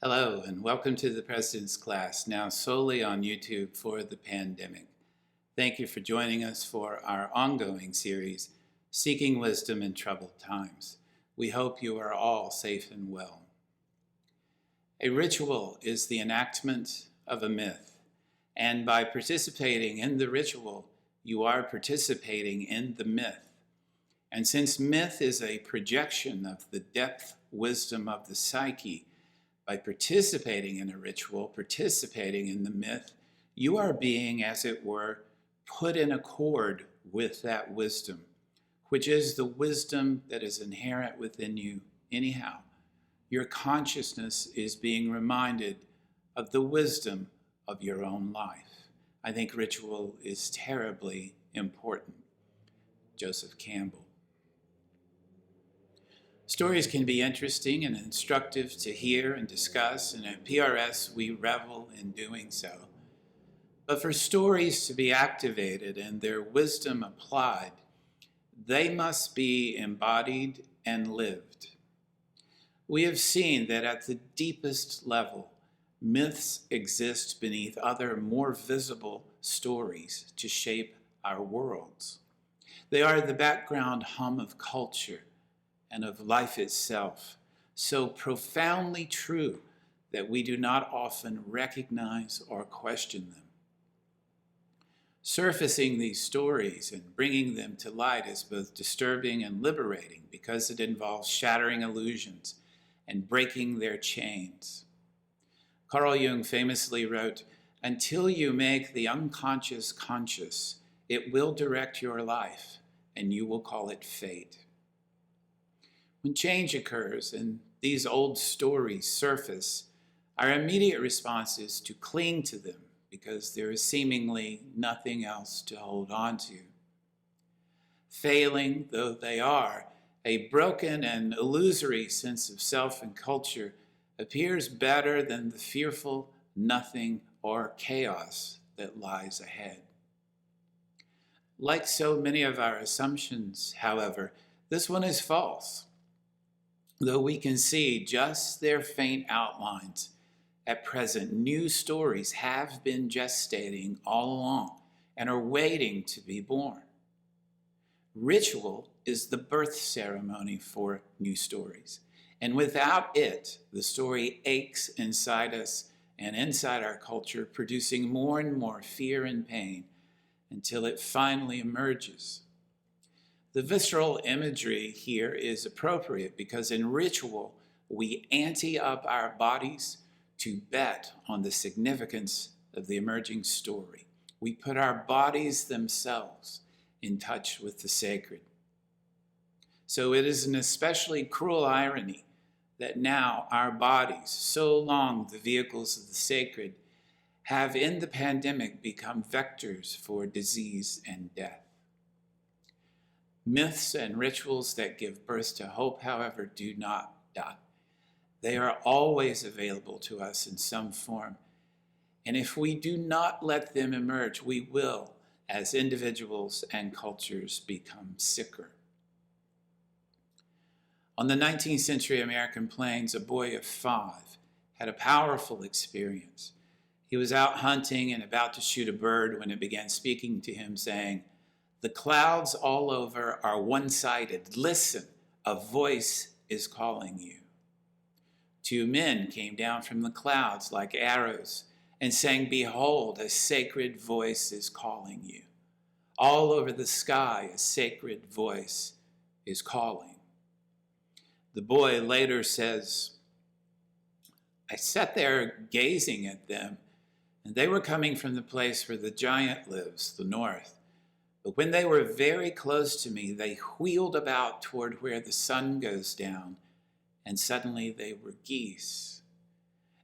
Hello, and welcome to the President's Class, now solely on YouTube for the pandemic. Thank you for joining us for our ongoing series, Seeking Wisdom in Troubled Times. We hope you are all safe and well. A ritual is the enactment of a myth, and by participating in the ritual, you are participating in the myth. And since myth is a projection of the depth wisdom of the psyche, by participating in a ritual, participating in the myth, you are being, as it were, put in accord with that wisdom, which is the wisdom that is inherent within you anyhow. Your consciousness is being reminded of the wisdom of your own life. I think ritual is terribly important. Joseph Campbell. Stories can be interesting and instructive to hear and discuss, and at PRS we revel in doing so. But for stories to be activated and their wisdom applied, they must be embodied and lived. We have seen that at the deepest level, myths exist beneath other more visible stories to shape our worlds. They are the background hum of culture and of life itself, so profoundly true that we do not often recognize or question them. Surfacing these stories and bringing them to light is both disturbing and liberating because it involves shattering illusions and breaking their chains. Carl Jung famously wrote, "Until you make the unconscious conscious, it will direct your life, and you will call it fate." When change occurs and these old stories surface, our immediate response is to cling to them because there is seemingly nothing else to hold on to. Failing though they are, a broken and illusory sense of self and culture appears better than the fearful nothing or chaos that lies ahead. Like so many of our assumptions, however, this one is false. Though we can see just their faint outlines, at present new stories have been gestating all along and are waiting to be born. Ritual is the birth ceremony for new stories, and without it, the story aches inside us and inside our culture, producing more and more fear and pain until it finally emerges. The visceral imagery here is appropriate because in ritual, we ante up our bodies to bet on the significance of the emerging story. We put our bodies themselves in touch with the sacred. So it is an especially cruel irony that now our bodies, so long the vehicles of the sacred, have in the pandemic become vectors for disease and death. Myths and rituals that give birth to hope, however, do not die. They are always available to us in some form. And if we do not let them emerge, we will, as individuals and cultures, become sicker. On the 19th century American plains, a boy of 5 had a powerful experience. He was out hunting and about to shoot a bird when it began speaking to him, saying, "The clouds all over are one-sided. Listen, a voice is calling you." 2 men came down from the clouds like arrows and sang, "Behold, a sacred voice is calling you." All over the sky, a sacred voice is calling. The boy later says, "I sat there gazing at them, and they were coming from the place where the giant lives, the north. But when they were very close to me, they wheeled about toward where the sun goes down, and suddenly they were geese.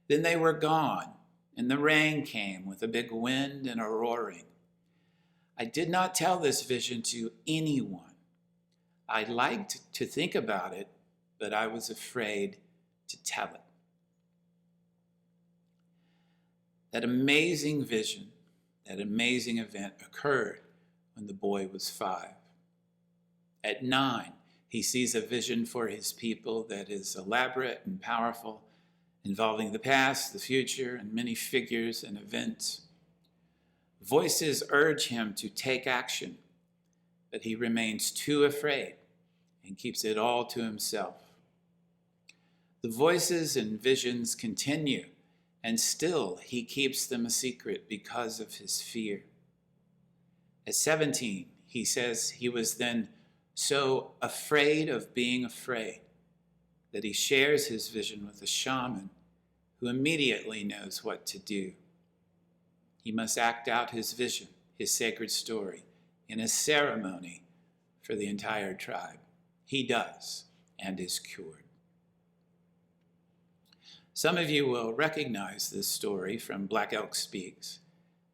Then they were gone, and the rain came with a big wind and a roaring. I did not tell this vision to anyone. I liked to think about it, but I was afraid to tell it." That amazing vision, that amazing event occurred when the boy was 5. At 9, he sees a vision for his people that is elaborate and powerful, involving the past, the future, and many figures and events. Voices urge him to take action, but he remains too afraid and keeps it all to himself. The voices and visions continue, and still he keeps them a secret because of his fear. At 17, he says he was then so afraid of being afraid that he shares his vision with a shaman who immediately knows what to do. He must act out his vision, his sacred story, in a ceremony for the entire tribe. He does, and is cured. Some of you will recognize this story from Black Elk Speaks,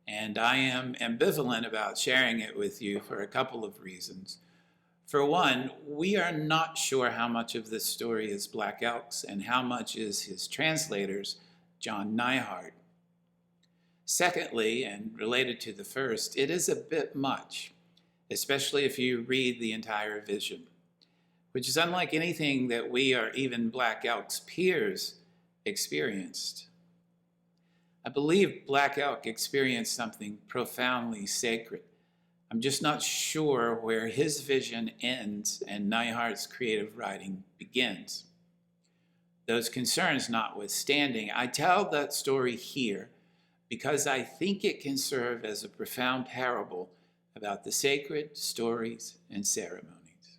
and I am ambivalent about sharing it with you for a couple of reasons. For one, we are not sure how much of this story is Black Elk's and how much is his translator's, John Neihardt. Secondly, and related to the first, it is a bit much, especially if you read the entire vision, which is unlike anything that we or even Black Elk's peers experienced. I believe Black Elk experienced something profoundly sacred. I'm just not sure where his vision ends and Neihardt's creative writing begins. Those concerns notwithstanding, I tell that story here because I think it can serve as a profound parable about the sacred stories and ceremonies.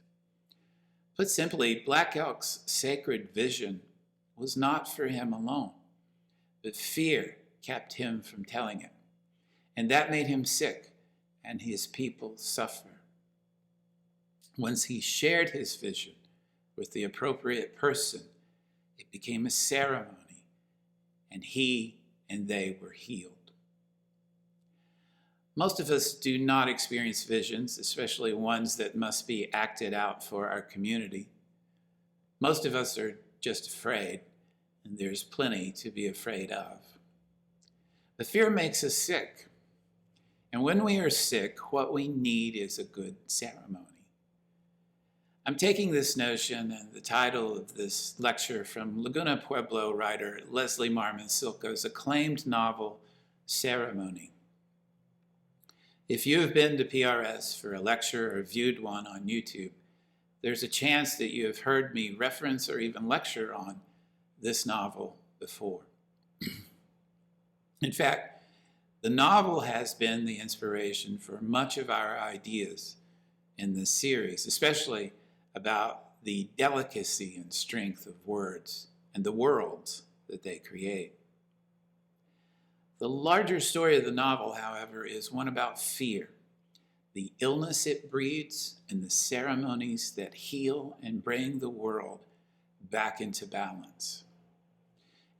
Put simply, Black Elk's sacred vision was not for him alone, but fear kept him from telling it, and that made him sick and his people suffer. Once he shared his vision with the appropriate person, it became a ceremony, and he and they were healed. Most of us do not experience visions, especially ones that must be acted out for our community. Most of us are just afraid, and there's plenty to be afraid of. But fear makes us sick. And when we are sick, what we need is a good ceremony. I'm taking this notion and the title of this lecture from Laguna Pueblo writer Leslie Marmon Silko's acclaimed novel, Ceremony. If you have been to PRS for a lecture or viewed one on YouTube, there's a chance that you have heard me reference or even lecture on this novel before. In fact, the novel has been the inspiration for much of our ideas in this series, especially about the delicacy and strength of words and the worlds that they create. The larger story of the novel, however, is one about fear, the illness it breeds, and the ceremonies that heal and bring the world back into balance.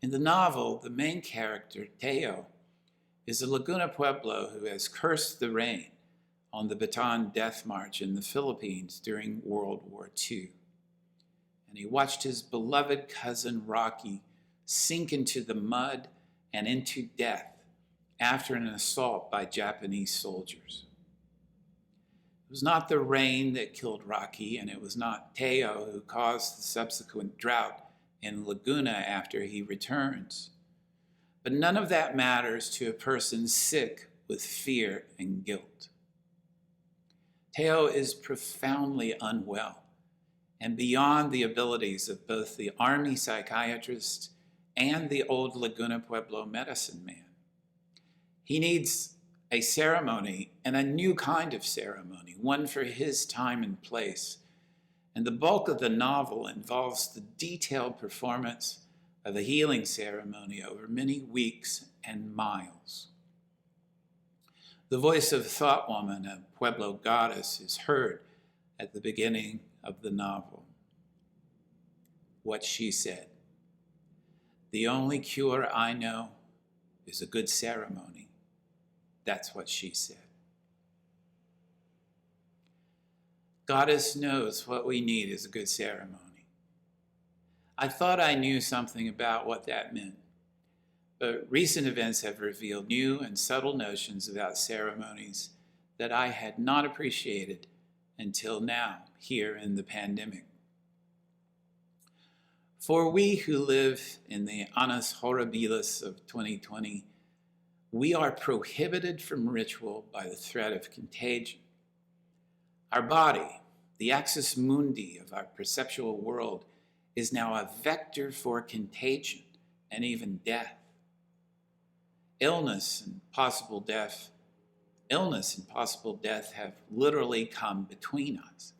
In the novel, the main character, Teo, is a Laguna Pueblo who has cursed the rain on the Bataan Death March in the Philippines during World War II. And he watched his beloved cousin Rocky sink into the mud and into death after an assault by Japanese soldiers. It was not the rain that killed Rocky, and it was not Teo who caused the subsequent drought in Laguna after he returns. But none of that matters to a person sick with fear and guilt. Teo is profoundly unwell and beyond the abilities of both the army psychiatrist and the old Laguna Pueblo medicine man. He needs a ceremony, and a new kind of ceremony, one for his time and place. And the bulk of the novel involves the detailed performance of a healing ceremony over many weeks and miles. The voice of Thought Woman, a Pueblo goddess, is heard at the beginning of the novel. What she said: "The only cure I know is a good ceremony." That's what she said. Goddess knows what we need is a good ceremony. I thought I knew something about what that meant, but recent events have revealed new and subtle notions about ceremonies that I had not appreciated until now, here in the pandemic. For we who live in the annus horribilis of 2020, we are prohibited from ritual by the threat of contagion. Our body, the axis mundi of our perceptual world, is now a vector for contagion and even death. Illness and possible death have literally come between us.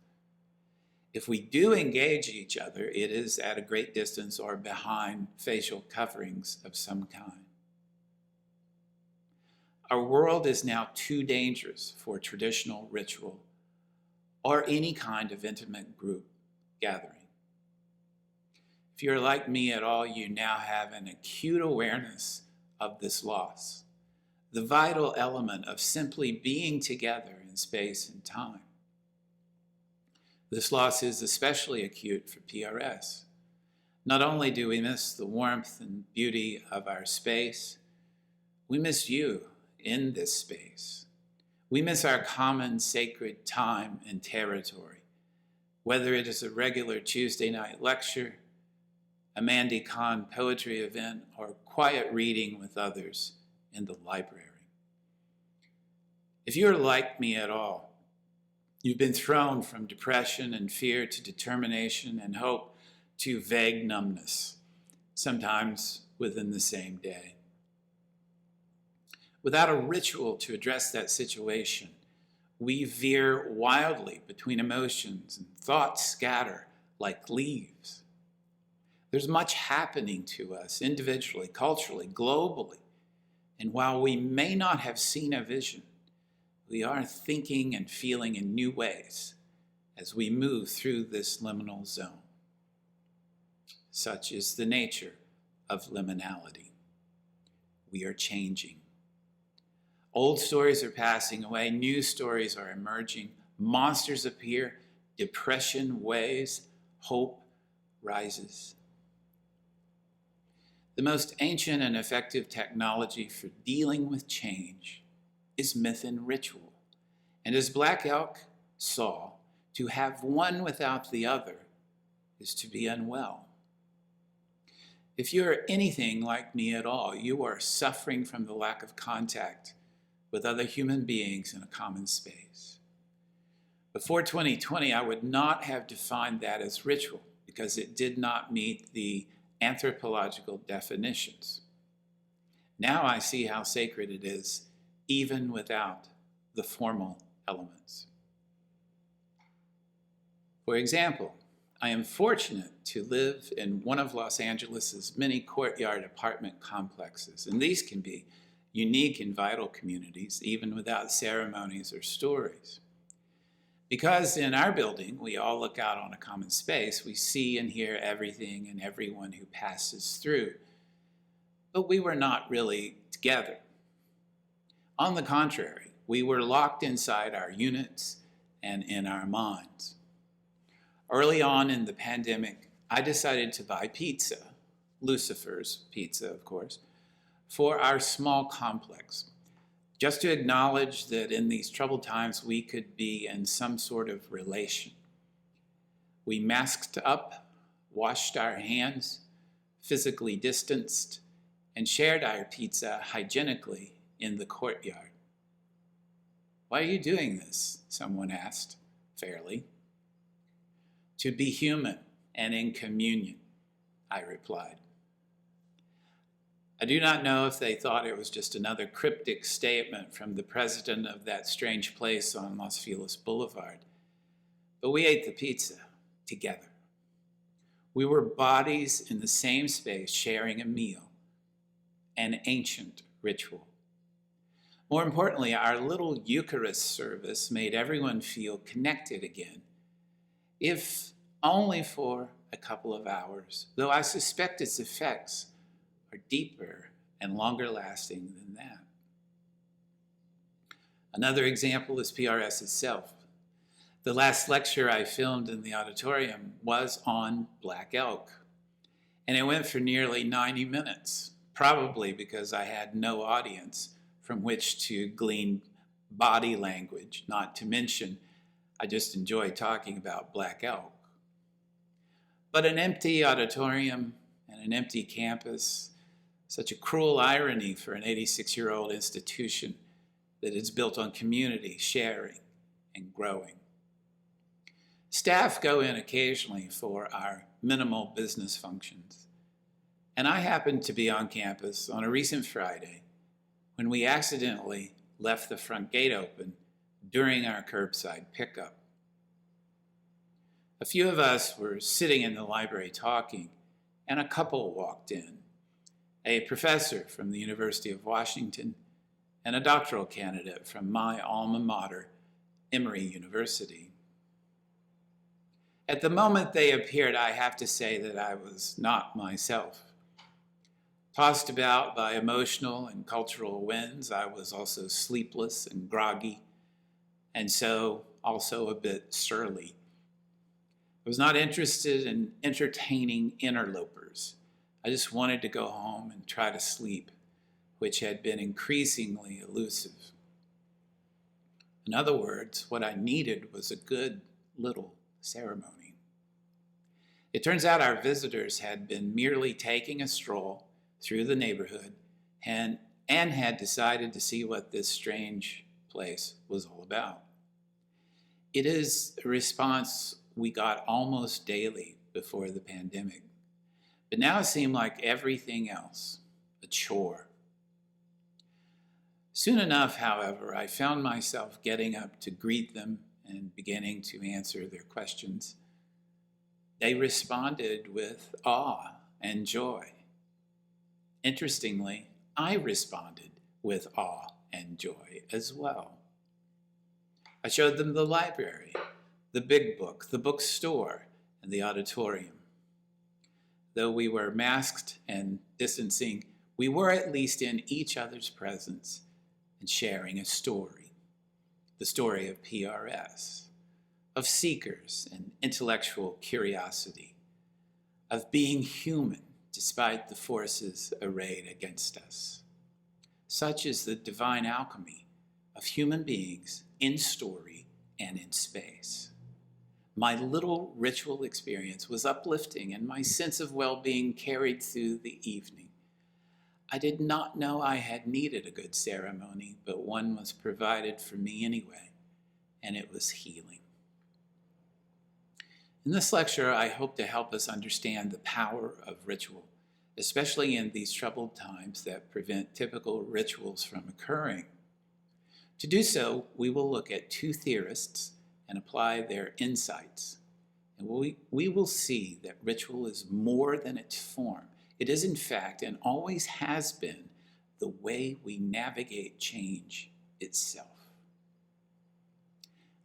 If we do engage each other, it is at a great distance or behind facial coverings of some kind. Our world is now too dangerous for traditional ritual or any kind of intimate group gathering. If you're like me at all, you now have an acute awareness of this loss, the vital element of simply being together in space and time. This loss is especially acute for PRS. Not only do we miss the warmth and beauty of our space, we miss you in this space. We miss our common sacred time and territory, whether it is a regular Tuesday night lecture, a Mandy Khan poetry event, or quiet reading with others in the library. If you're like me at all, you've been thrown from depression and fear to determination and hope to vague numbness, sometimes within the same day. Without a ritual to address that situation, we veer wildly between emotions and thoughts scatter like leaves. There's much happening to us individually, culturally, globally. And while we may not have seen a vision, we are thinking and feeling in new ways as we move through this liminal zone. Such is the nature of liminality. We are changing. Old stories are passing away, new stories are emerging, monsters appear, depression weighs, hope rises. The most ancient and effective technology for dealing with change is myth and ritual. And as Black Elk saw, to have one without the other is to be unwell. If you're anything like me at all, you are suffering from the lack of contact with other human beings in a common space. Before 2020, I would not have defined that as ritual because it did not meet the anthropological definitions. Now I see how sacred it is, even without the formal elements. For example, I am fortunate to live in one of Los Angeles's many courtyard apartment complexes, and these can be unique and vital communities, even without ceremonies or stories. Because in our building, we all look out on a common space, we see and hear everything and everyone who passes through. But we were not really together. On the contrary, we were locked inside our units and in our minds. Early on in the pandemic, I decided to buy pizza, Lucifer's pizza, of course, for our small complex, just to acknowledge that in these troubled times we could be in some sort of relation. We masked up, washed our hands, physically distanced, and shared our pizza hygienically in the courtyard. "Why are you doing this?" someone asked, fairly. "To be human and in communion," I replied. I do not know if they thought it was just another cryptic statement from the president of that strange place on Los Feliz Boulevard, but we ate the pizza together. We were bodies in the same space sharing a meal, an ancient ritual. More importantly, our little Eucharist service made everyone feel connected again, if only for a couple of hours, though I suspect its effects are deeper and longer lasting than that. Another example is PRS itself. The last lecture I filmed in the auditorium was on Black Elk, and it went for nearly 90 minutes, probably because I had no audience from which to glean body language, not to mention I just enjoy talking about Black Elk. But an empty auditorium and an empty campus, such a cruel irony for an 86-year-old institution that is built on community, sharing, and growing. Staff go in occasionally for our minimal business functions, and I happened to be on campus on a recent Friday when we accidentally left the front gate open during our curbside pickup. A few of us were sitting in the library talking, and a couple walked in, a professor from the University of Washington and a doctoral candidate from my alma mater, Emory University. At the moment they appeared, I have to say that I was not myself. Tossed about by emotional and cultural winds, I was also sleepless and groggy, and so also a bit surly. I was not interested in entertaining interlopers. I just wanted to go home and try to sleep, which had been increasingly elusive. In other words, what I needed was a good little ceremony. It turns out our visitors had been merely taking a stroll through the neighborhood and had decided to see what this strange place was all about. It is a response we got almost daily before the pandemic, but now it seemed like everything else, a chore. Soon enough, however, I found myself getting up to greet them and beginning to answer their questions. They responded with awe and joy. Interestingly, I responded with awe and joy as well. I showed them the library, the big book, the bookstore, and the auditorium. Though we were masked and distancing, we were at least in each other's presence and sharing a story, the story of PRS, of seekers and intellectual curiosity, of being human despite the forces arrayed against us. Such is the divine alchemy of human beings in story and in space. My little ritual experience was uplifting, and my sense of well-being carried through the evening. I did not know I had needed a good ceremony, but one was provided for me anyway, and it was healing. In this lecture, I hope to help us understand the power of ritual, especially in these troubled times that prevent typical rituals from occurring. To do so, we will look at two theorists and apply their insights. And we will see that ritual is more than its form. It is, in fact, and always has been, the way we navigate change itself.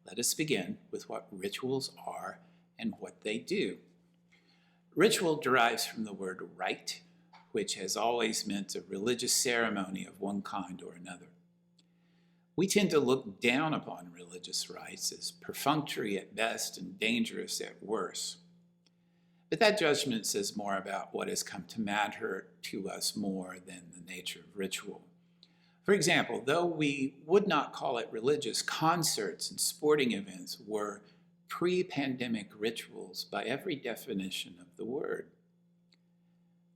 Let us begin with what rituals are and what they do. Ritual derives from the word rite, which has always meant a religious ceremony of one kind or another. We tend to look down upon religious rites as perfunctory at best and dangerous at worst. But that judgment says more about what has come to matter to us more than the nature of ritual. For example, though we would not call it religious, concerts and sporting events were pre-pandemic rituals by every definition of the word.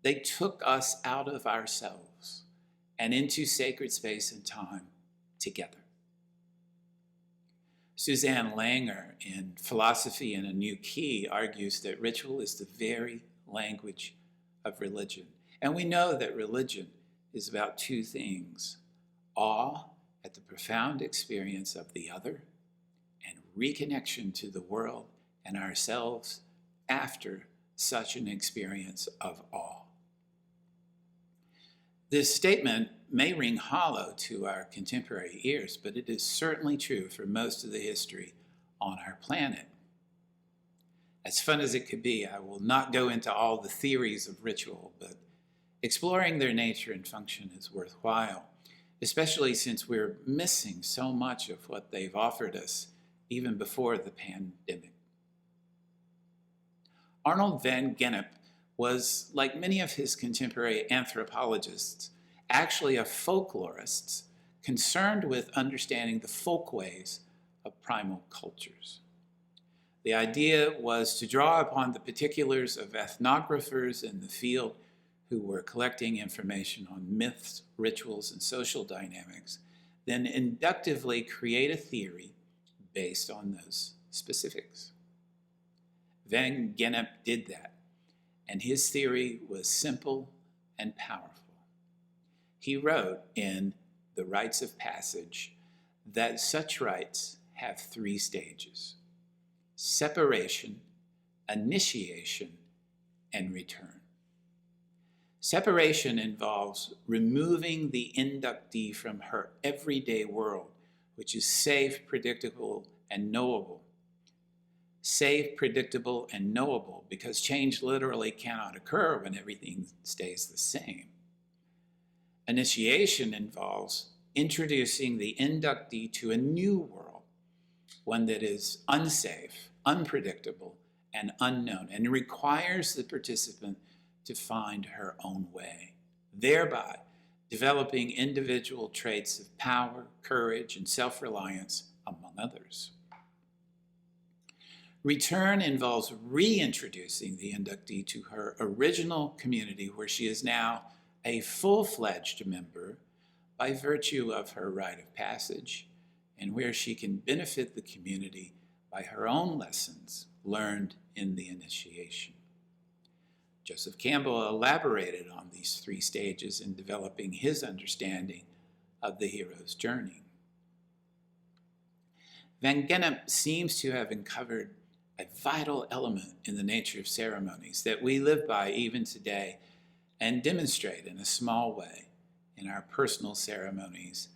They took us out of ourselves and into sacred space and time together. Suzanne Langer, in Philosophy in a New Key, argues that ritual is the very language of religion. And we know that religion is about two things: awe at the profound experience of the other, and reconnection to the world and ourselves after such an experience of awe. This statement may ring hollow to our contemporary ears, but it is certainly true for most of the history on our planet. As fun as it could be, I will not go into all the theories of ritual, but exploring their nature and function is worthwhile, especially since we're missing so much of what they've offered us even before the pandemic. Arnold van Gennep was, like many of his contemporary anthropologists, actually a folklorist concerned with understanding the folkways of primal cultures. The idea was to draw upon the particulars of ethnographers in the field who were collecting information on myths, rituals, and social dynamics, then inductively create a theory based on those specifics. Van Gennep did that, and his theory was simple and powerful. He wrote in The Rites of Passage that such rites have 3 stages: separation, initiation, and return. Separation involves removing the inductee from her everyday world, which is safe, predictable, and knowable. Safe, predictable, and knowable because change literally cannot occur when everything stays the same. Initiation involves introducing the inductee to a new world, one that is unsafe, unpredictable, and unknown, and requires the participant to find her own way, thereby developing individual traits of power, courage, and self-reliance, among others. Return involves reintroducing the inductee to her original community, where she is now a full-fledged member by virtue of her rite of passage, and where she can benefit the community by her own lessons learned in the initiation. Joseph Campbell elaborated on these 3 stages in developing his understanding of the hero's journey. Van Gennep seems to have uncovered a vital element in the nature of ceremonies that we live by even today and demonstrate in a small way in our personal ceremonies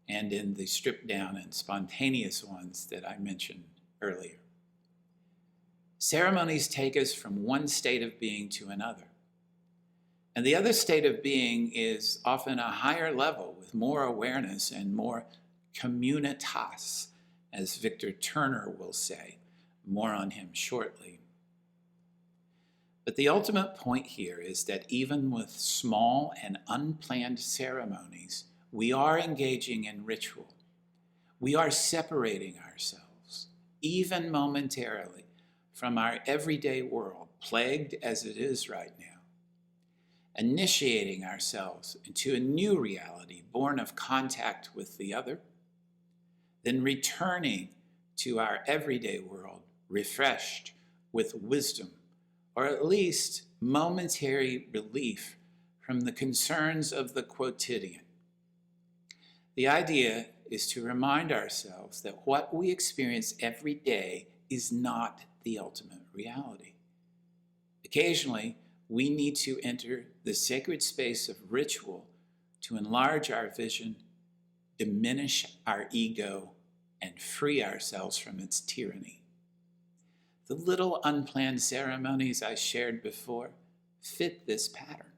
and in the stripped down and spontaneous ones that I mentioned earlier. Ceremonies take us from one state of being to another. And the other state of being is often a higher level with more awareness and more communitas, as Victor Turner will say. More on him shortly. But the ultimate point here is that even with small and unplanned ceremonies, we are engaging in ritual. We are separating ourselves, even momentarily, from our everyday world, plagued as it is right now, initiating ourselves into a new reality born of contact with the other, then returning to our everyday world refreshed with wisdom, or at least momentary relief from the concerns of the quotidian. The idea is to remind ourselves that what we experience every day is not the ultimate reality. Occasionally, we need to enter the sacred space of ritual to enlarge our vision, diminish our ego, and free ourselves from its tyranny. The little unplanned ceremonies I shared before fit this pattern.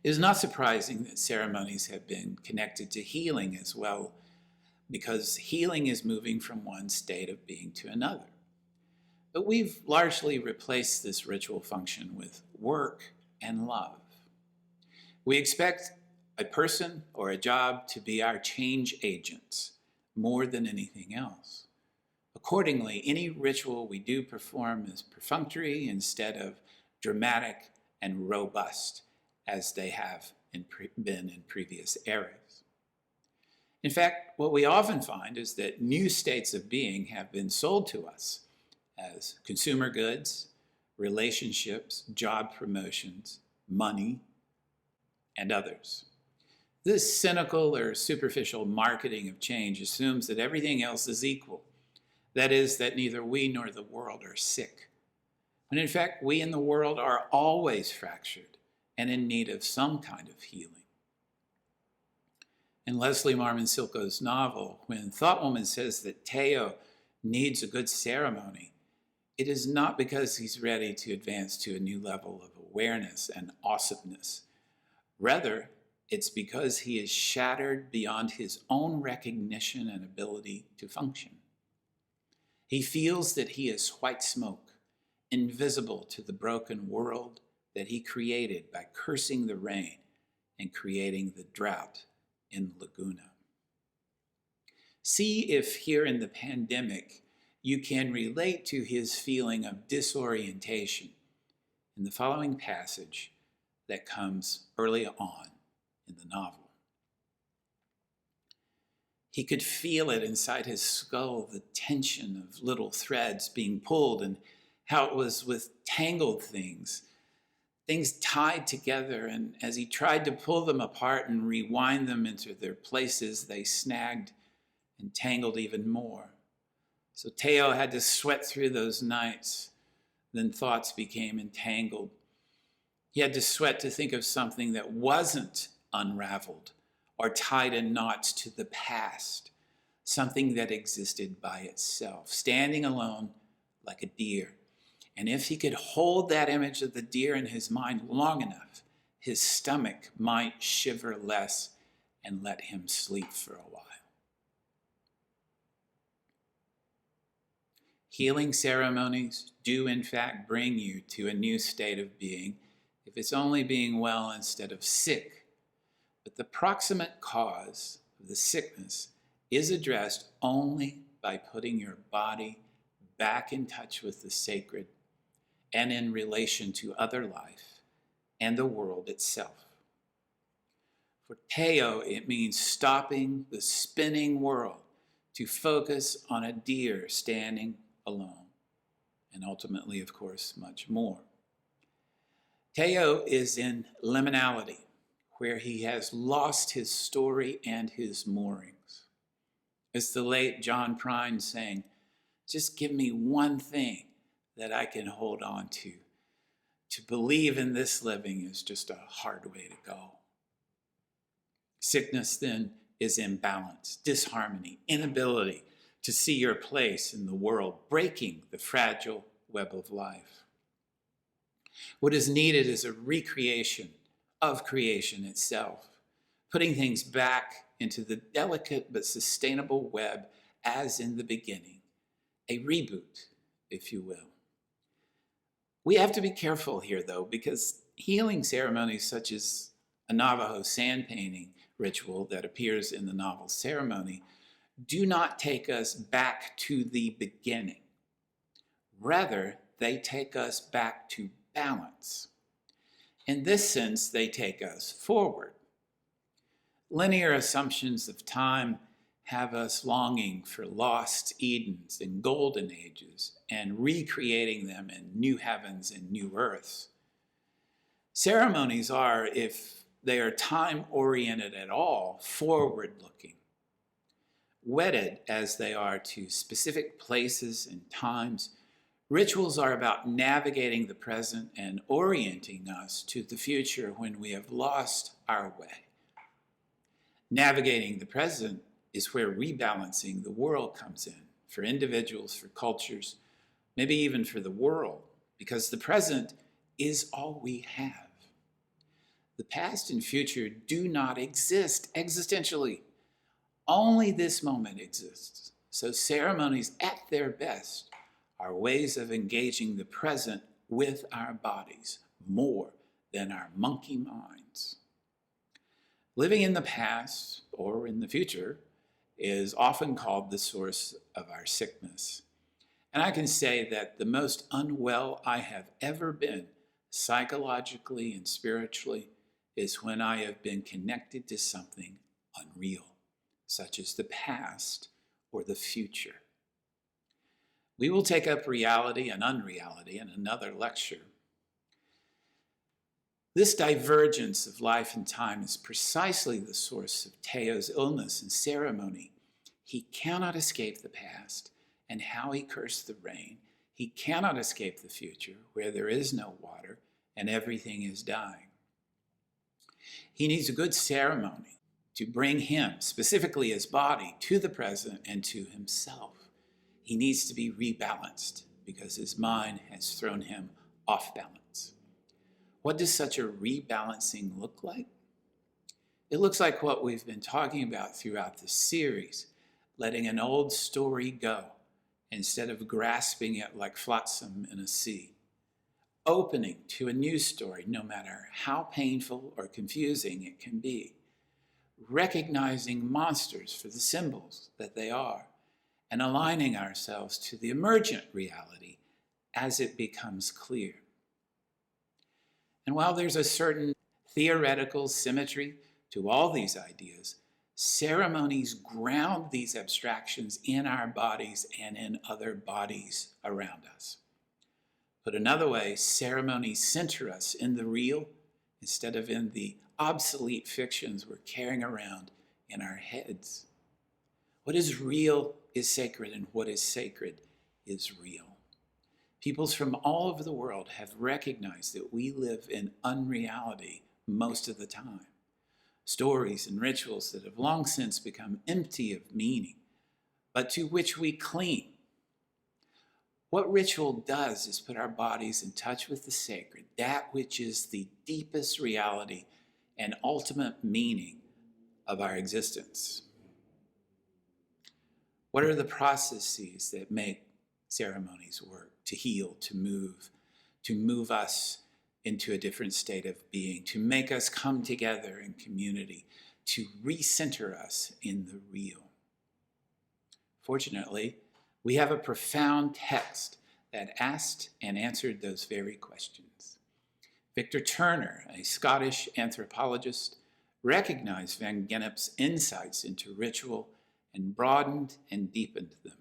It is not surprising that ceremonies have been connected to healing as well, because healing is moving from one state of being to another. But we've largely replaced this ritual function with work and love. We expect a person or a job to be our change agents more than anything else. Accordingly, any ritual we do perform is perfunctory instead of dramatic and robust, as they have been in previous eras. In fact, what we often find is that new states of being have been sold to us as consumer goods, relationships, job promotions, money, and others. This cynical or superficial marketing of change assumes that everything else is equal. That is, that neither we nor the world are sick. When in fact, we and the world are always fractured and in need of some kind of healing. In Leslie Marmon Silko's novel, when Thoughtwoman says that Teo needs a good ceremony, it is not because he's ready to advance to a new level of awareness and awesomeness. Rather, it's because he is shattered beyond his own recognition and ability to function. He feels that he is white smoke, invisible to the broken world that he created by cursing the rain and creating the drought in Laguna. See if here in the pandemic you can relate to his feeling of disorientation in the following passage that comes early on in the novel. He could feel it inside his skull, the tension of little threads being pulled, and how it was with tangled things tied together. And as he tried to pull them apart and rewind them into their places, they snagged and tangled even more. So Teo had to sweat through those nights. Then thoughts became entangled. He had to sweat to think of something that wasn't unraveled or tied in knots to the past, something that existed by itself, standing alone like a deer. And if he could hold that image of the deer in his mind long enough, his stomach might shiver less and let him sleep for a while. Healing ceremonies do in fact bring you to a new state of being, if it's only being well instead of sick. But the proximate cause of the sickness is addressed only by putting your body back in touch with the sacred and in relation to other life and the world itself. For Teo, it means stopping the spinning world to focus on a deer standing alone, and ultimately, of course, much more. Teo is in liminality, where he has lost his story and his moorings. It's the late John Prine saying, just give me one thing that I can hold on to. To believe in this living is just a hard way to go. Sickness then is imbalance, disharmony, inability to see your place in the world, breaking the fragile web of life. What is needed is a recreation of creation itself, putting things back into the delicate but sustainable web as in the beginning, a reboot, if you will. We have to be careful here, though, because healing ceremonies such as a Navajo sand painting ritual that appears in the novel Ceremony do not take us back to the beginning. Rather, they take us back to balance. In this sense, they take us forward. Linear assumptions of time have us longing for lost Edens and golden ages and recreating them in new heavens and new earths. Ceremonies are, if they are time-oriented at all, forward-looking. Wedded as they are to specific places and times, rituals are about navigating the present and orienting us to the future when we have lost our way. Navigating the present is where rebalancing the world comes in, for individuals, for cultures, maybe even for the world, because the present is all we have. The past and future do not exist existentially. Only this moment exists. So ceremonies at their best are ways of engaging the present with our bodies more than our monkey minds. Living in the past or in the future is often called the source of our sickness. And I can say that the most unwell I have ever been, psychologically and spiritually, is when I have been connected to something unreal, such as the past or the future. We will take up reality and unreality in another lecture. This divergence of life and time is precisely the source of Teo's illness and ceremony. He cannot escape the past and how he cursed the rain. He cannot escape the future where there is no water and everything is dying. He needs a good ceremony to bring him, specifically his body, to the present and to himself. He needs to be rebalanced because his mind has thrown him off balance. What does such a rebalancing look like? It looks like what we've been talking about throughout this series, letting an old story go instead of grasping it like flotsam in a sea. Opening to a new story, no matter how painful or confusing it can be. Recognizing monsters for the symbols that they are, and aligning ourselves to the emergent reality as it becomes clear. And while there's a certain theoretical symmetry to all these ideas, ceremonies ground these abstractions in our bodies and in other bodies around us. Put another way, ceremonies center us in the real instead of in the obsolete fictions we're carrying around in our heads. What is real is sacred, and what is sacred is real. Peoples from all over the world have recognized that we live in unreality most of the time. Stories and rituals that have long since become empty of meaning, but to which we cling. What ritual does is put our bodies in touch with the sacred, that which is the deepest reality and ultimate meaning of our existence. What are the processes that make ceremonies work, to heal, to move us into a different state of being, to make us come together in community, to recenter us in the real? Fortunately, we have a profound text that asked and answered those very questions. Victor Turner, a Scottish anthropologist, recognized Van Gennep's insights into ritual and broadened and deepened them.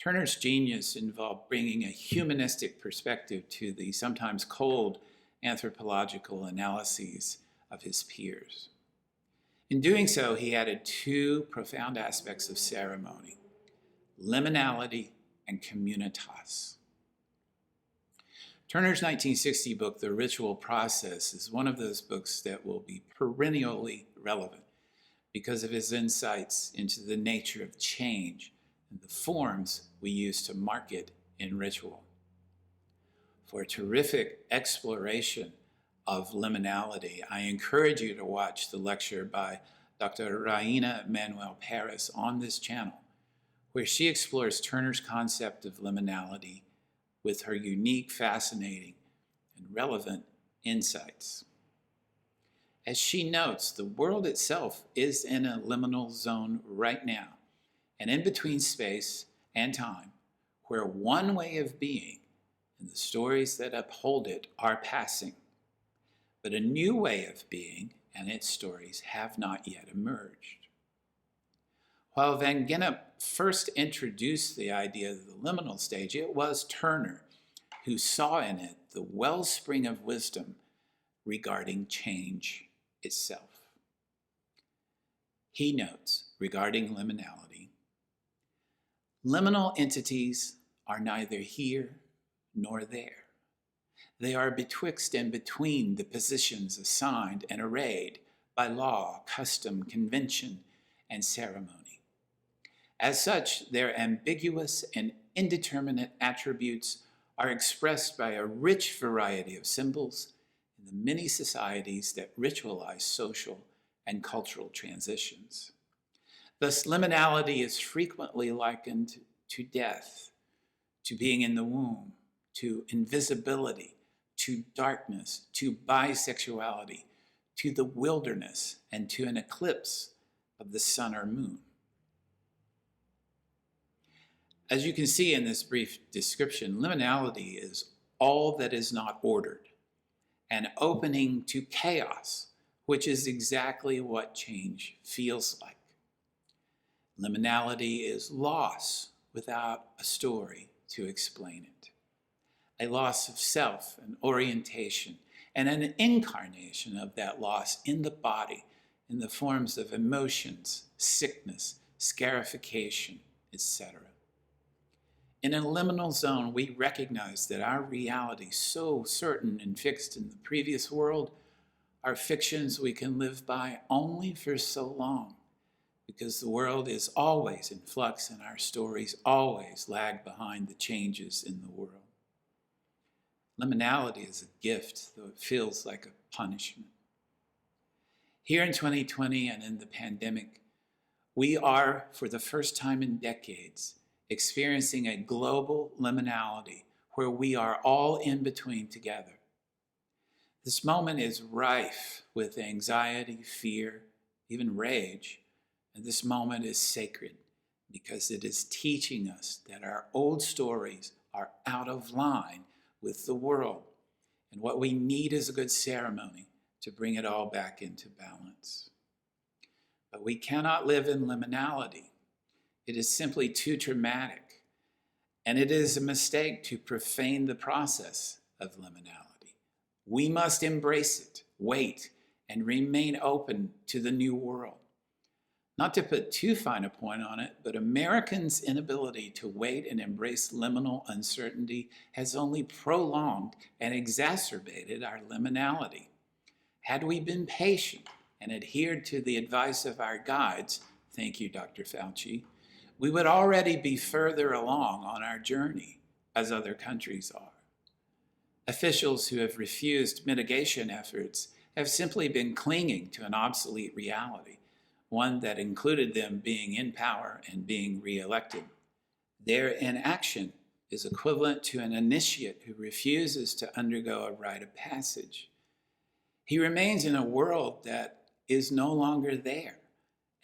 Turner's genius involved bringing a humanistic perspective to the sometimes cold anthropological analyses of his peers. In doing so, he added two profound aspects of ceremony: liminality and communitas. Turner's 1960 book, The Ritual Process, is one of those books that will be perennially relevant because of his insights into the nature of change and the forms we use to mark it in ritual. For a terrific exploration of liminality, I encourage you to watch the lecture by Dr. Raina Manuel Paris on this channel, where she explores Turner's concept of liminality with her unique, fascinating, and relevant insights. As she notes, the world itself is in a liminal zone right now, an in-between space and time, where one way of being and the stories that uphold it are passing, but a new way of being and its stories have not yet emerged. While Van Gennep first introduced the idea of the liminal stage, it was Turner who saw in it the wellspring of wisdom regarding change itself. He notes regarding liminality, liminal entities are neither here nor there. They are betwixt and between the positions assigned and arrayed by law, custom, convention, and ceremony. As such, their ambiguous and indeterminate attributes are expressed by a rich variety of symbols in the many societies that ritualize social and cultural transitions. Thus, liminality is frequently likened to death, to being in the womb, to invisibility, to darkness, to bisexuality, to the wilderness, and to an eclipse of the sun or moon. As you can see in this brief description, liminality is all that is not ordered, an opening to chaos, which is exactly what change feels like. Liminality is loss without a story to explain it, a loss of self and orientation, and an incarnation of that loss in the body in the forms of emotions, sickness, scarification, etc. In a liminal zone, we recognize that our reality, so certain and fixed in the previous world, are fictions we can live by only for so long, because the world is always in flux and our stories always lag behind the changes in the world. Liminality is a gift, though it feels like a punishment. Here in 2020 and in the pandemic, we are, for the first time in decades, experiencing a global liminality where we are all in between together. This moment is rife with anxiety, fear, even rage, and this moment is sacred because it is teaching us that our old stories are out of line with the world, and what we need is a good ceremony to bring it all back into balance. But we cannot live in liminality. It is simply too traumatic, and it is a mistake to profane the process of liminality. We must embrace it, wait, and remain open to the new world. Not to put too fine a point on it, but Americans' inability to wait and embrace liminal uncertainty has only prolonged and exacerbated our liminality. Had we been patient and adhered to the advice of our guides, thank you, Dr. Fauci, we would already be further along on our journey, as other countries are. Officials who have refused mitigation efforts have simply been clinging to an obsolete reality, one that included them being in power and being reelected. Their inaction is equivalent to an initiate who refuses to undergo a rite of passage. He remains in a world that is no longer there,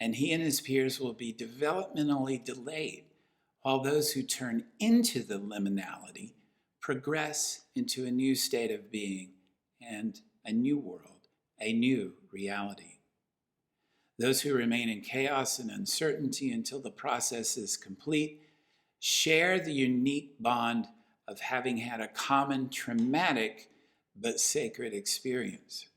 and he and his peers will be developmentally delayed, while those who turn into the liminality progress into a new state of being and a new world, a new reality. Those who remain in chaos and uncertainty until the process is complete share the unique bond of having had a common traumatic but sacred experience.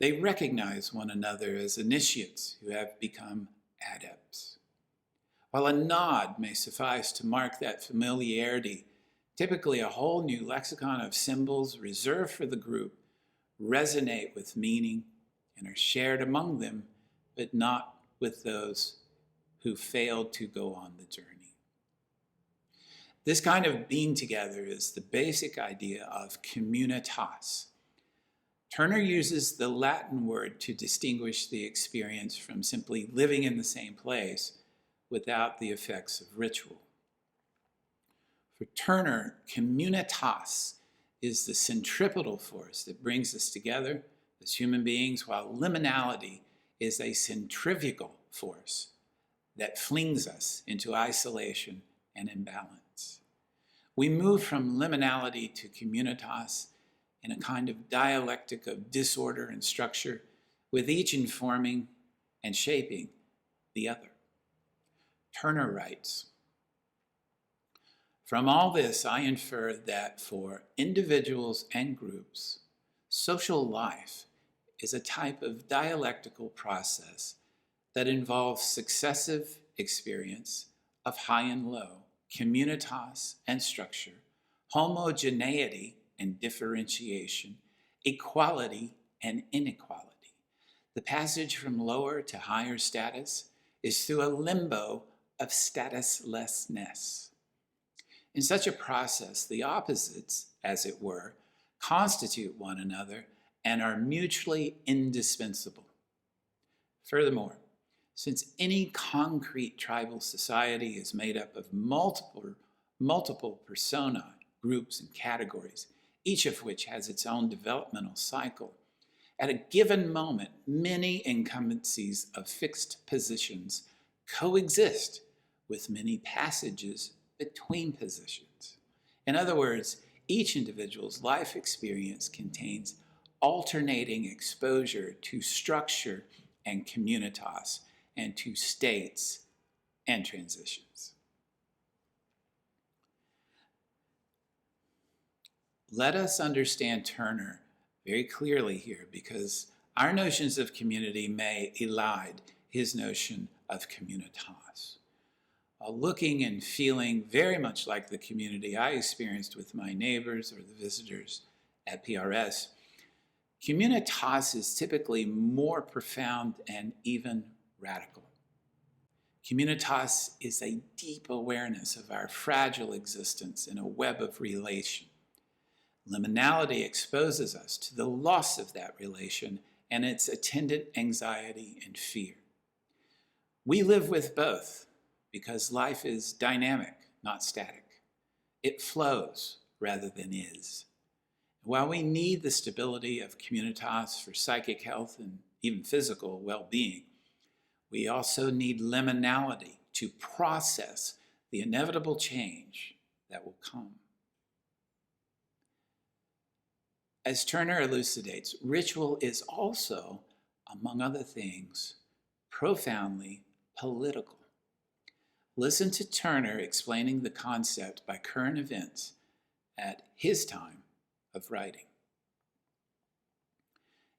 They recognize one another as initiates who have become adepts. While a nod may suffice to mark that familiarity, typically a whole new lexicon of symbols reserved for the group resonate with meaning and are shared among them, but not with those who failed to go on the journey. This kind of being together is the basic idea of communitas. Turner uses the Latin word to distinguish the experience from simply living in the same place without the effects of ritual. For Turner, communitas is the centripetal force that brings us together as human beings, while liminality is a centrifugal force that flings us into isolation and imbalance. We move from liminality to communitas in a kind of dialectic of disorder and structure, with each informing and shaping the other. Turner writes, "From all this, I infer that for individuals and groups, social life is a type of dialectical process that involves successive experience of high and low, communitas and structure, homogeneity and differentiation, equality and inequality. The passage from lower to higher status is through a limbo of statuslessness. In such a process, the opposites, as it were, constitute one another and are mutually indispensable. Furthermore, since any concrete tribal society is made up of multiple personae, groups, and categories, each of which has its own developmental cycle, at a given moment, many incumbencies of fixed positions coexist with many passages between positions. In other words, each individual's life experience contains alternating exposure to structure and communitas, and to states and transitions." Let us understand Turner very clearly here, because our notions of community may elide his notion of communitas. While looking and feeling very much like the community I experienced with my neighbors or the visitors at PRS, communitas is typically more profound and even radical. Communitas is a deep awareness of our fragile existence in a web of relation. Liminality exposes us to the loss of that relation and its attendant anxiety and fear. We live with both because life is dynamic, not static. It flows rather than is. While we need the stability of communitas for psychic health and even physical well-being, we also need liminality to process the inevitable change that will come. As Turner elucidates, ritual is also, among other things, profoundly political. Listen to Turner explaining the concept by current events at his time of writing.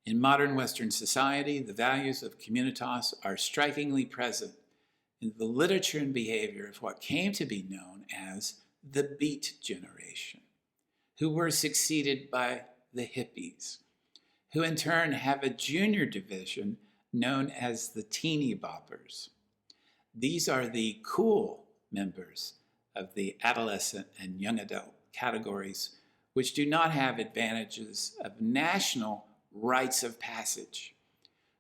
In modern Western society, the values of communitas are strikingly present in the literature and behavior of what came to be known as the Beat Generation, who were succeeded by the hippies, who in turn have a junior division known as the teeny boppers. These are the cool members of the adolescent and young adult categories, which do not have advantages of national rites of passage,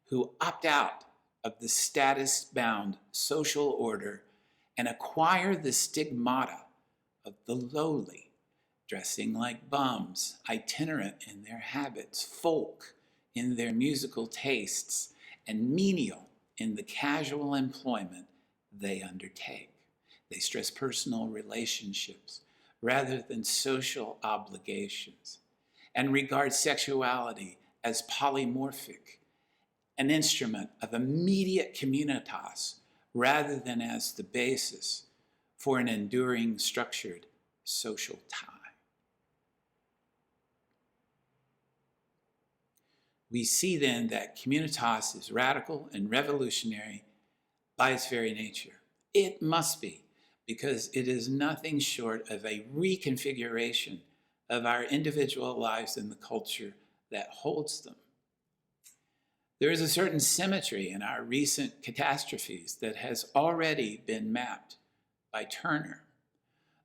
who opt out of the status-bound social order and acquire the stigmata of the lowly, dressing like bums, itinerant in their habits, folk in their musical tastes, and menial in the casual employment they undertake. They stress personal relationships rather than social obligations, and regard sexuality as polymorphic, an instrument of immediate communitas rather than as the basis for an enduring, structured social tie. We see then that communitas is radical and revolutionary by its very nature. It must be, because it is nothing short of a reconfiguration of our individual lives and the culture that holds them. There is a certain symmetry in our recent catastrophes that has already been mapped by Turner.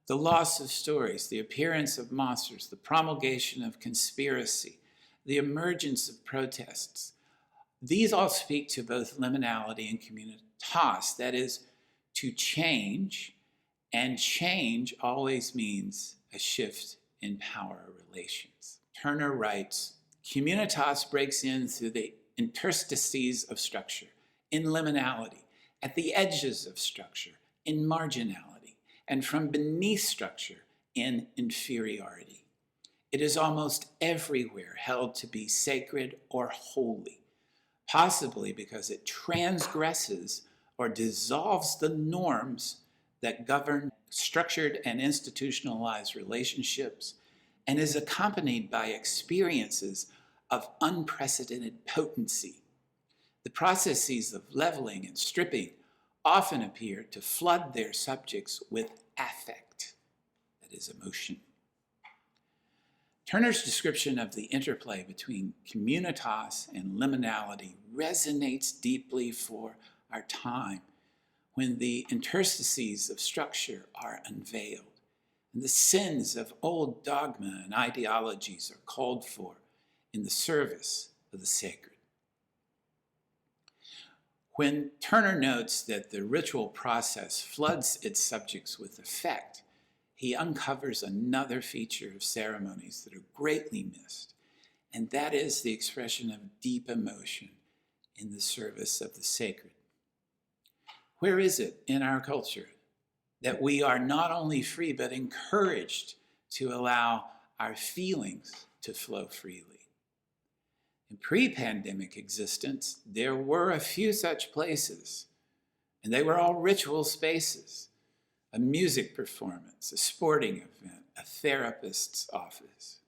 The loss of stories, the appearance of monsters, the promulgation of conspiracy, the emergence of protests. These all speak to both liminality and communitas, that is, to change, and change always means a shift in power relations. Turner writes, communitas breaks in through the interstices of structure, in liminality, at the edges of structure, in marginality, and from beneath structure, in inferiority. It is almost everywhere held to be sacred or holy, possibly because it transgresses or dissolves the norms that govern structured and institutionalized relationships, and is accompanied by experiences of unprecedented potency. The processes of leveling and stripping often appear to flood their subjects with affect, that is, emotion. Turner's description of the interplay between communitas and liminality resonates deeply for our time, when the interstices of structure are unveiled and the sins of old dogma and ideologies are called for in the service of the sacred. When Turner notes that the ritual process floods its subjects with effect, he uncovers another feature of ceremonies that are greatly missed, and that is the expression of deep emotion in the service of the sacred. Where is it in our culture that we are not only free but encouraged to allow our feelings to flow freely? In pre-pandemic existence, there were a few such places, and they were all ritual spaces: a music performance, a sporting event, a therapist's office.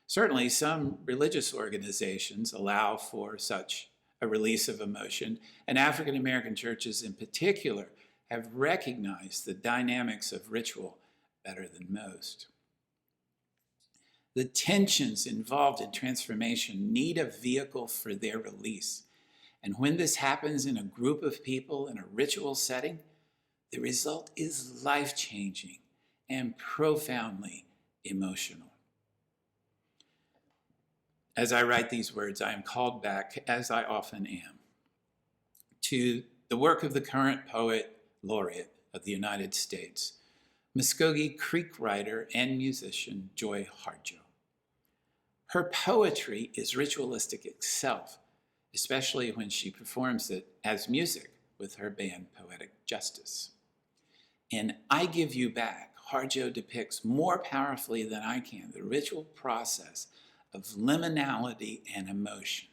Certainly, some religious organizations allow for such a release of emotion, and African American churches in particular have recognized the dynamics of ritual better than most. The tensions involved in transformation need a vehicle for their release, and when this happens in a group of people in a ritual setting, the result is life-changing and profoundly emotional. As I write these words, I am called back, as I often am, to the work of the current poet laureate of the United States, Muskogee Creek writer and musician Joy Harjo. Her poetry is ritualistic itself, especially when she performs it as music with her band Poetic Justice. In I Give You Back, Harjo depicts more powerfully than I can the ritual process of liminality and emotion.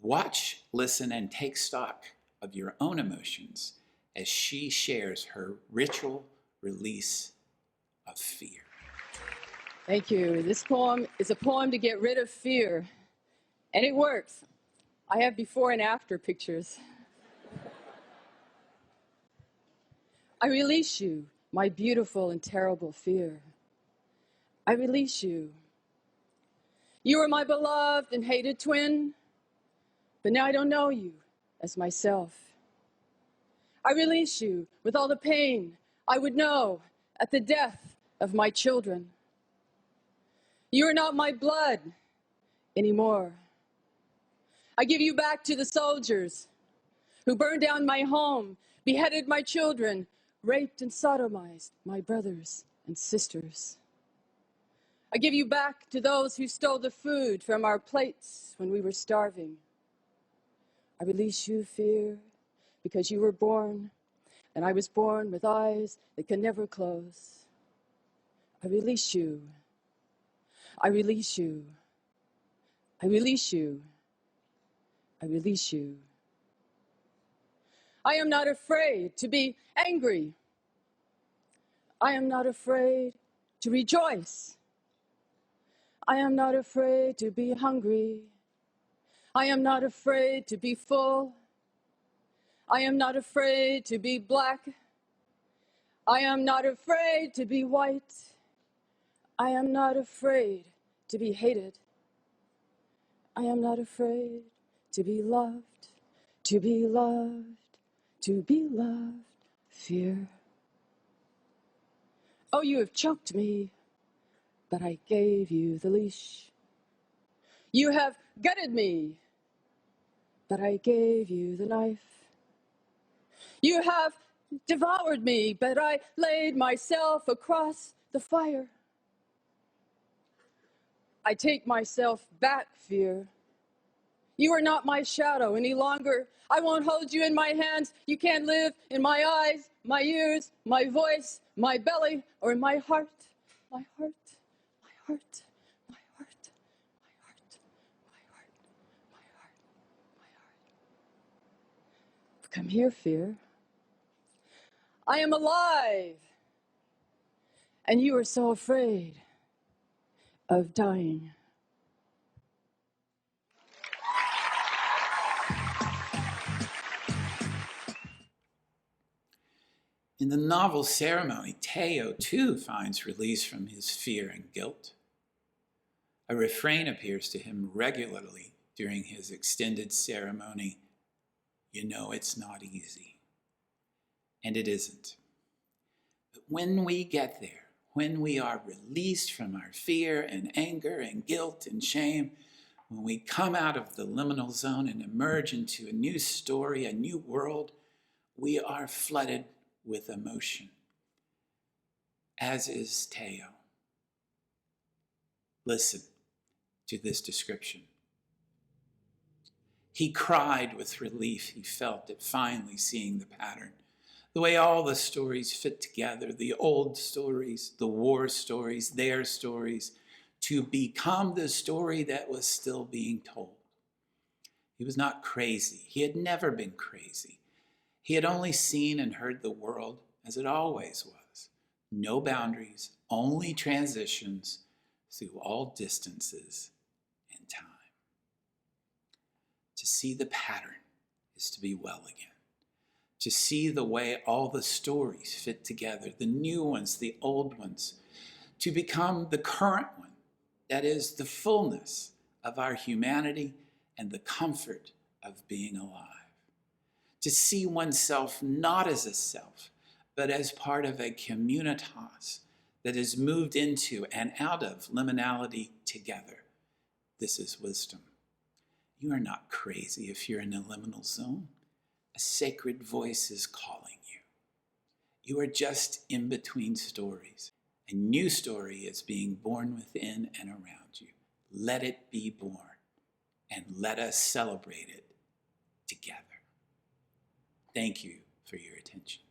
Watch, listen, and take stock of your own emotions as she shares her ritual release of fear. Thank you. This poem is a poem to get rid of fear, and it works. I have before and after pictures. I release you, my beautiful and terrible fear. I release you. You were my beloved and hated twin, but now I don't know you as myself. I release you with all the pain I would know at the death of my children. You are not my blood anymore. I give you back to the soldiers who burned down my home, beheaded my children, raped and sodomized my brothers and sisters. I give you back to those who stole the food from our plates when we were starving. I release you, fear, because you were born, and I was born with eyes that can never close. I release you. I release you. I release you. I release you. I am not afraid to be angry. I am not afraid to rejoice. I am not afraid to be hungry. I am not afraid to be full. I am not afraid to be black. I am not afraid to be white. I am not afraid to be hated. I am not afraid to be loved, to be loved, to be loved. Fear. Oh, you have choked me, but I gave you the leash. You have gutted me, but I gave you the knife. You have devoured me, but I laid myself across the fire. I take myself back, fear. You are not my shadow any longer. I won't hold you in my hands. You can't live in my eyes, my ears, my voice, my belly, or in my heart. My heart, my heart, my heart, my heart, my heart, my heart, my heart. Come here, fear. I am alive, and you are so afraid of dying. In the novel Ceremony, Teo too finds release from his fear and guilt. A refrain appears to him regularly during his extended ceremony. You know it's not easy. And it isn't. But when we get there, when we are released from our fear and anger and guilt and shame, when we come out of the liminal zone and emerge into a new story, a new world, we are flooded with emotion, as is Teo. Listen to this description. He cried with relief he felt at finally seeing the pattern, the way all the stories fit together, the old stories, the war stories, their stories, to become the story that was still being told. He was not crazy. He had never been crazy. He had only seen and heard the world as it always was. No boundaries, only transitions through all distances and time. To see the pattern is to be well again. To see the way all the stories fit together, the new ones, the old ones, to become the current one, that is the fullness of our humanity and the comfort of being alive. To see oneself not as a self, but as part of a communitas that is moved into and out of liminality together. This is wisdom. You are not crazy if you're in a liminal zone. A sacred voice is calling you. You are just in between stories. A new story is being born within and around you. Let it be born, and let us celebrate it together. Thank you for your attention.